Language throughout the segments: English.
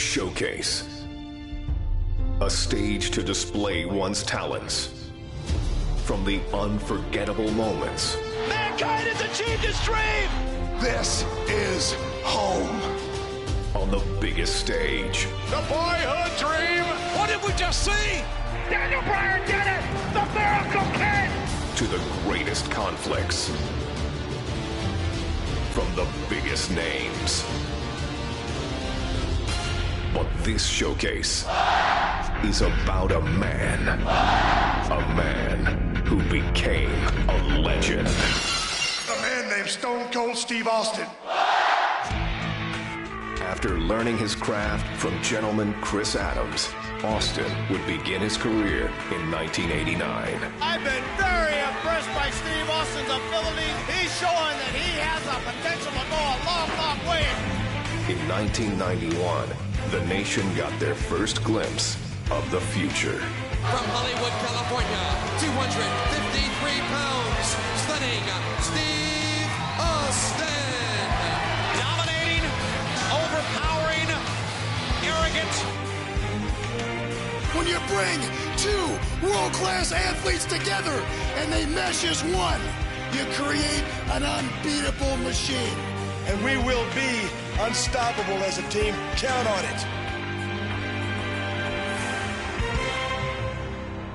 Showcase. A stage to display one's talents. From the unforgettable moments. Mankind has achieved his dream! This is home. On the biggest stage. The boyhood dream! What did we just see? Daniel Bryan did it! The Miracle Kid! To the greatest conflicts. From the biggest names. But this showcase is about a man. A man who became a legend. A man named Stone Cold Steve Austin. After learning his craft from gentleman Chris Adams, Austin would begin his career in 1989. I've been very impressed by Steve Austin's abilities. He's showing that he has the potential to go a long, long way. In 1991, the nation got their first glimpse of the future. From Hollywood, California, 253 pounds, stunning Steve Austin. Dominating, overpowering, arrogant. When you bring two world-class athletes together and they mesh as one, you create an unbeatable machine. And we will be unstoppable as a team. Count on it.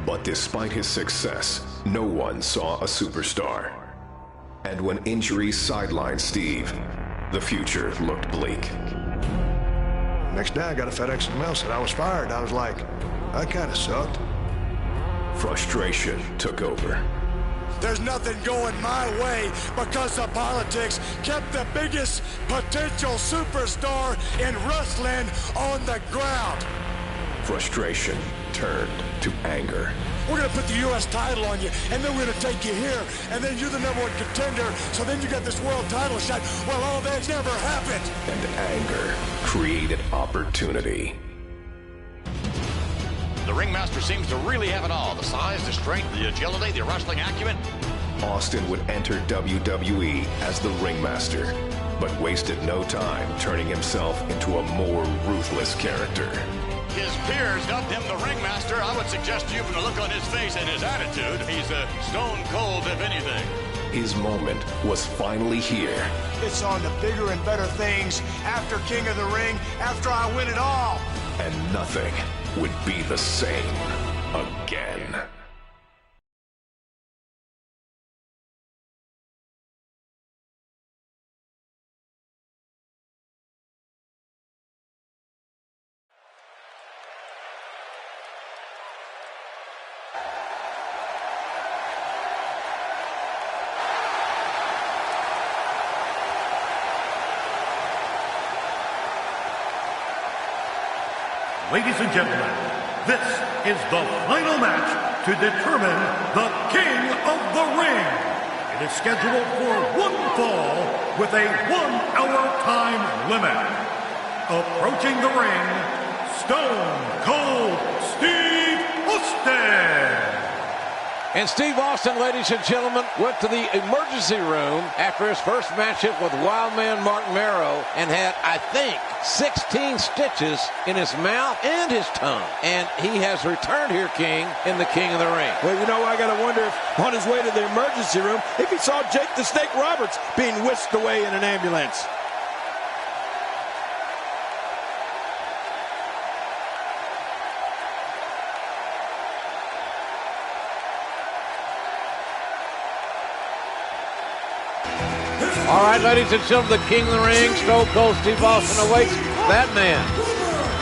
But despite his success, no one saw a superstar. And when injuries sidelined Steve, the future looked bleak. Next day, I got a FedEx mail said I was fired. I was like, that kind of sucked. Frustration took over. There's nothing going my way because the politics kept the biggest potential superstar in wrestling on the ground. Frustration turned to anger. We're going to put the U.S. title on you, and then we're going to take you here, and then you're the number one contender, so then you got this world title shot. Well, all that never happened. And anger created opportunity. The ringmaster seems to really have it all. The size, the strength, the agility, the wrestling acumen. Austin would enter WWE as the ringmaster, but wasted no time turning himself into a more ruthless character. His peers dubbed him the ringmaster. I would suggest to you from the look on his face and his attitude, he's stone cold if anything. His moment was finally here. It's on to bigger and better things after King of the Ring, after I win it all. And nothing would be the same again. Ladies and gentlemen, this is the final match to determine the King of the Ring. It is scheduled for one fall with a 1-hour time limit. Approaching the ring, Stone Cold Steve Austin. And Steve Austin, ladies and gentlemen, went to the emergency room after his first matchup with Wildman Mark Mero and had, I think, 16 stitches in his mouth and his tongue. And he has returned here, King, in the King of the Ring. Well, you know, I got to wonder if on his way to the emergency room, if he saw Jake the Snake Roberts being whisked away in an ambulance. All right, ladies and gentlemen, the King of the Ring, Stone Cold Steve Austin awaits that man.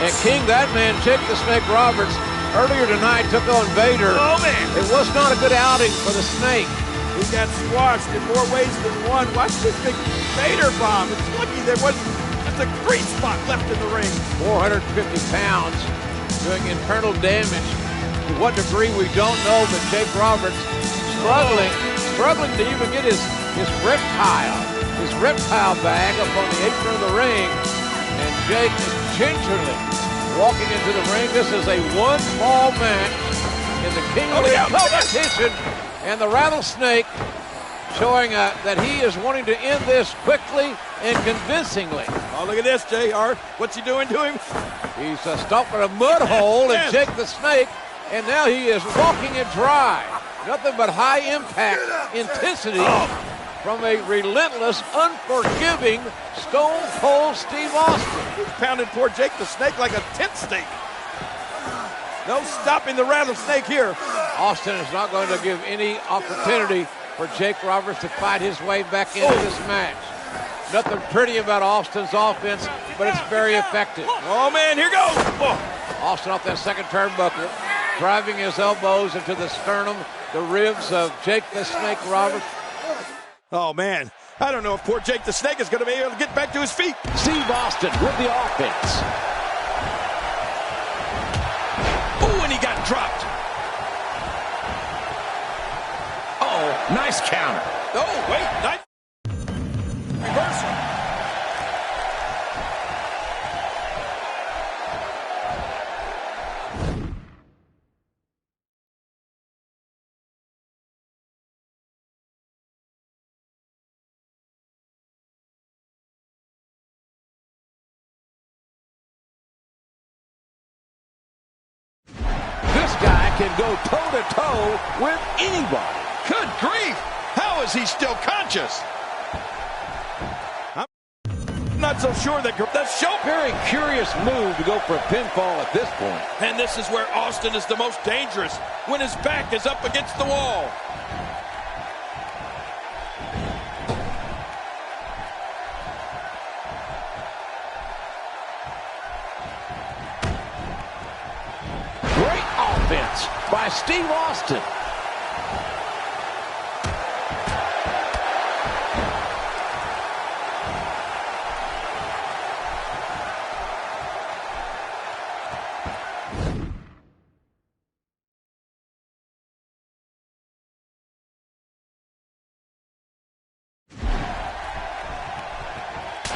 And King, that man, Jake the Snake Roberts, earlier tonight took on Vader. Oh, man. It was not a good outing for the Snake. He got squashed in more ways than one. Watch this big Vader bomb. It's lucky there wasn't just a grease spot left in the ring. 450 pounds doing internal damage. To what degree, we don't know, but Jake Roberts struggling to even get his reptile bag up on the apron of the ring. And Jake is gingerly walking into the ring. This is a one-fall match in the King of the Ring competition. And the Rattlesnake showing that he is wanting to end this quickly and convincingly. Oh, look at this, JR. What's he doing to him? He's stomping a mud hole in Jake the Snake, and now he is walking it dry. Nothing but high impact intensity from a relentless, unforgiving Stone Cold Steve Austin. He's pounding poor Jake the Snake like a tent stake. No stopping the rattlesnake here. Austin is not going to give any opportunity for Jake Roberts to fight his way back into this match. Nothing pretty about Austin's offense, but it's very effective. Oh, man, here goes. Austin off that second turnbuckle, driving his elbows into the sternum, the ribs of Jake the Snake Roberts. Oh, man. I don't know if poor Jake the Snake is going to be able to get back to his feet. Steve Austin with the offense. Oh, and he got dropped. Oh, nice counter. Oh, wait. Nice. Reversal. This guy can go toe-to-toe with anybody. Good grief. How is he still conscious? I'm not so sure that show. Very curious move to go for a pinfall at this point. And this is where Austin is the most dangerous, when his back is up against the wall. Great offense by Steve Austin.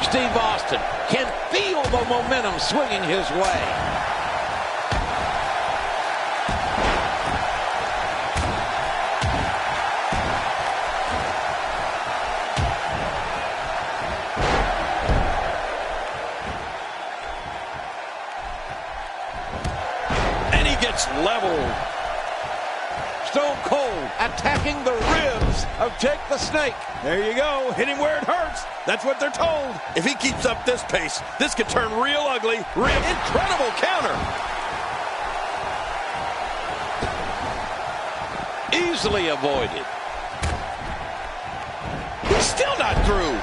Steve Austin can feel the momentum swinging his way. And he gets leveled. Stone Cold attacking the ribs of Jake the Snake. There you go. Hit him where it hurts. That's what they're told. If he keeps up this pace, this could turn real ugly. Incredible counter. Easily avoided. He's still not through.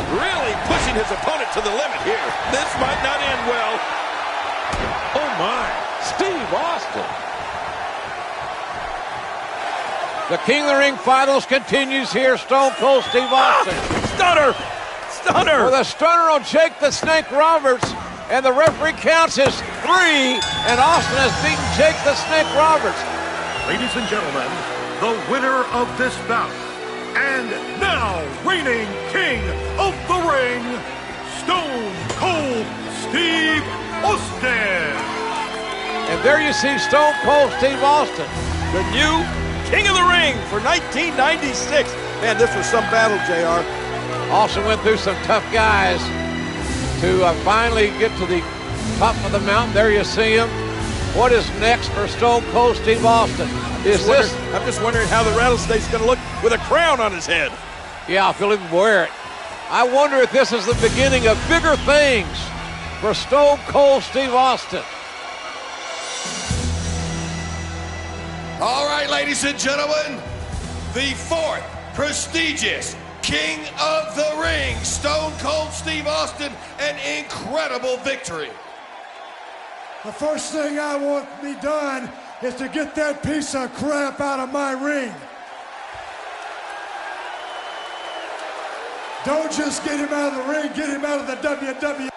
Really pushing his opponent to the limit here. This might not end well. Oh my, Steve Austin. The King of the Ring finals continues here. Stone Cold Steve Austin. Stunner! Stunner! With a stunner on Jake the Snake Roberts. And the referee counts his 3. And Austin has beaten Jake the Snake Roberts. Ladies and gentlemen, the winner of this bout, and now reigning King of the Ring, Stone Cold Steve Austin. And there you see Stone Cold Steve Austin, the new King of the Ring for 1996. Man, this was some battle, JR. Austin went through some tough guys to finally get to the top of the mountain. There you see him. What is next for Stone Cold Steve Austin? I'm just wondering how the rattlesnake's going to look with a crown on his head. Yeah, if he'll even wear it. I wonder if this is the beginning of bigger things for Stone Cold Steve Austin. All right, ladies and gentlemen, the 4th prestigious King of the Ring, Stone Cold Steve Austin, an incredible victory. The first thing I want to be done is to get that piece of crap out of my ring. Don't just get him out of the ring, get him out of the WWE.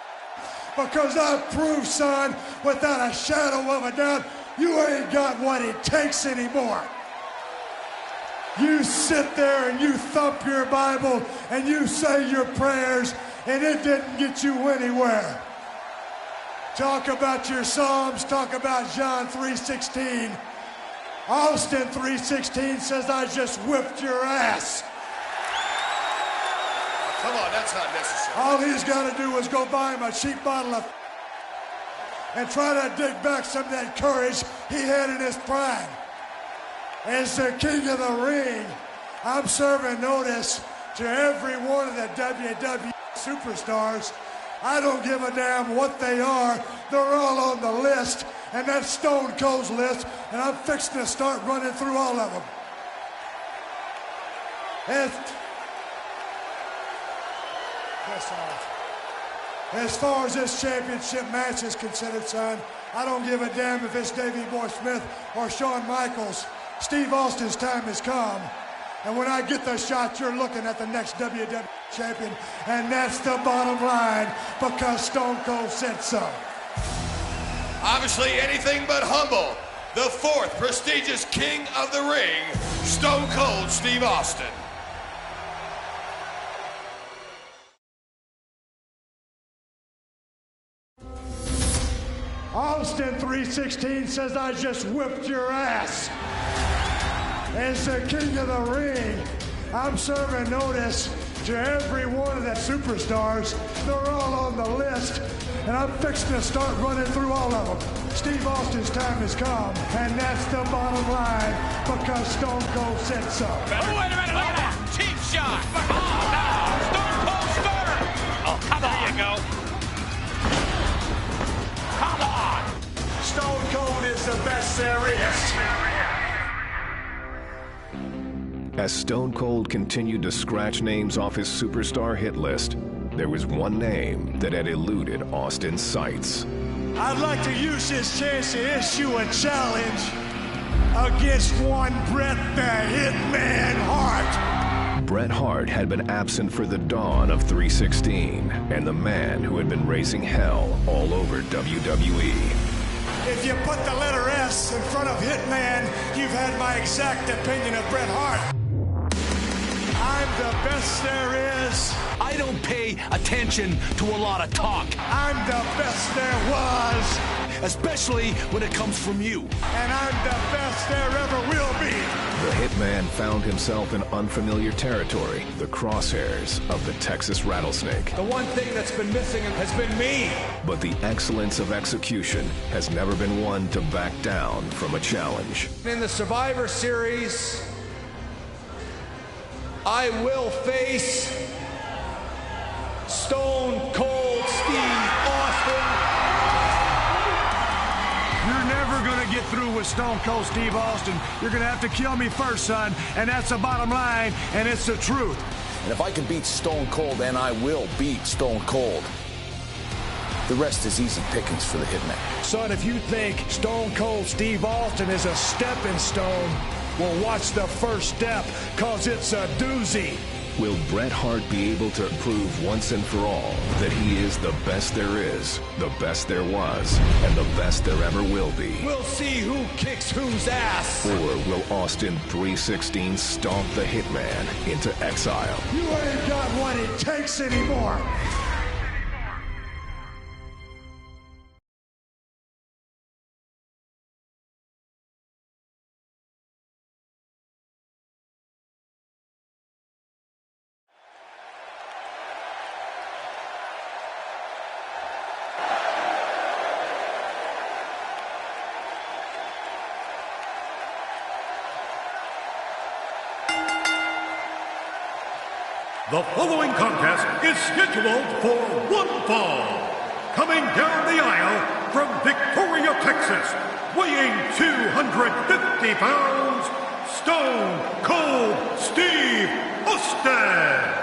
Because I've proved, son, without a shadow of a doubt, you ain't got what it takes anymore. You sit there and you thump your Bible and you say your prayers, and it didn't get you anywhere. Talk about your Psalms, talk about John 3:16. Austin 3:16 says, I just whipped your ass. Come on, that's not necessary. All he's got to do is go buy him a cheap bottle of and try to dig back some of that courage he had in his prime. As the king of the ring, I'm serving notice to every one of the WWE superstars. I don't give a damn what they are. They're all on the list, and that's Stone Cold's list, and I'm fixing to start running through all of them. As far as this championship match is considered, son, I don't give a damn if it's Davey Boy Smith or Shawn Michaels. Steve Austin's time has come. And when I get the shot, you're looking at the next WWE champion. And that's the bottom line, because Stone Cold said so. Obviously anything but humble. The fourth prestigious king of the ring, Stone Cold Steve Austin. Austin 3:16 says, I just whipped your ass. As the king of the ring, I'm serving notice to every one of the superstars. They're all on the list, and I'm fixing to start running through all of them. Steve Austin's time has come, and that's the bottom line, because Stone Cold said so. Oh, wait a minute, look at that. Cheap shot. Oh, no. Stone Cold Stunner. Oh, come on. There you go. Come on. Stone Cold is the best there is. As Stone Cold continued to scratch names off his superstar hit list, there was one name that had eluded Austin's sights. I'd like to use this chance to issue a challenge against one Bret the Hitman Hart. Bret Hart had been absent for the dawn of 3:16, and the man who had been raising hell all over WWE. If you put the letter S in front of Hitman, you've had my exact opinion of Bret Hart. I'm the best there is. I don't pay attention to a lot of talk. I'm the best there was. Especially when it comes from you. And I'm the best there ever will be. The Hitman found himself in unfamiliar territory, the crosshairs of the Texas Rattlesnake. The one thing that's been missing has been me. But the excellence of execution has never been one to back down from a challenge. In the Survivor Series, I will face Stone Cold Steve Austin. You're never going to get through with Stone Cold Steve Austin. You're going to have to kill me first, son. And that's the bottom line, and it's the truth. And if I can beat Stone Cold, then I will beat Stone Cold. The rest is easy pickings for the Hitman. Son, if you think Stone Cold Steve Austin is a stepping stone, well, watch the first step, because it's a doozy. Will Bret Hart be able to prove once and for all that he is the best there is, the best there was, and the best there ever will be? We'll see who kicks whose ass. Or will Austin 3:16 stomp the Hitman into exile? You ain't got what it takes anymore. The following contest is scheduled for one fall. Coming down the aisle from Victoria, Texas, weighing 250 pounds, Stone Cold Steve Austin.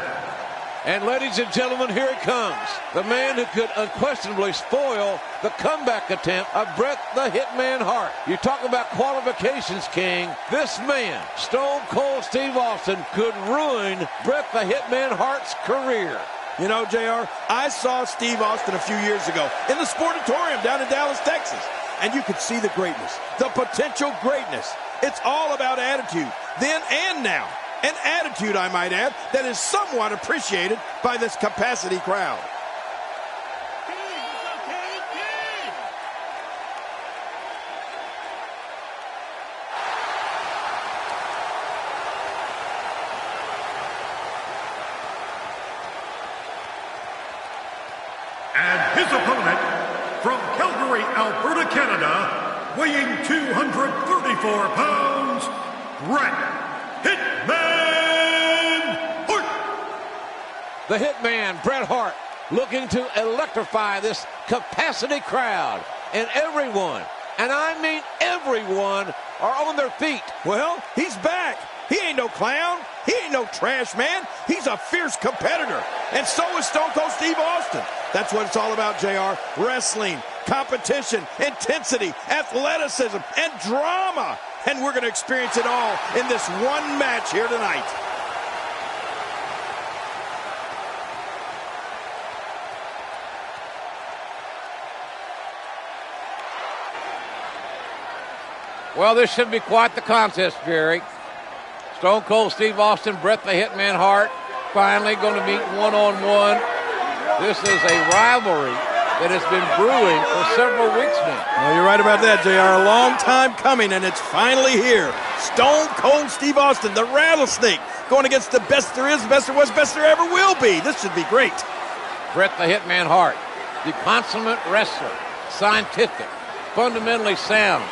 And ladies and gentlemen, here it comes. The man who could unquestionably spoil the comeback attempt of Bret the Hitman Hart. You talk about qualifications, King. This man, Stone Cold Steve Austin, could ruin Bret the Hitman Hart's career. You know, JR, I saw Steve Austin a few years ago in the Sportatorium down in Dallas, Texas. And you could see the greatness, the potential greatness. It's all about attitude, then and now. An attitude, I might add, that is somewhat appreciated by this capacity crowd. Alberta, Canada, weighing 234 pounds, Bret Hitman Hart. The Hitman, Bret Hart, looking to electrify this capacity crowd. And everyone, and I mean everyone, are on their feet. Well, he's back. He ain't no clown. He ain't no trash man. He's a fierce competitor. And so is Stone Cold Steve Austin. That's what it's all about, JR. Wrestling, competition, intensity, athleticism, and drama. And we're going to experience it all in this one match here tonight. Well, this should be quite the contest, Jerry. Stone Cold Steve Austin, Bret the Hitman Hart, finally going to meet one-on-one. This is a rivalry that has been brewing for several weeks now. Well, you're right about that, JR. A long time coming, and it's finally here. Stone Cold Steve Austin, the Rattlesnake, going against the best there is, best there was, best there ever will be. This should be great. Bret the Hitman Hart, the consummate wrestler, scientific, fundamentally sound,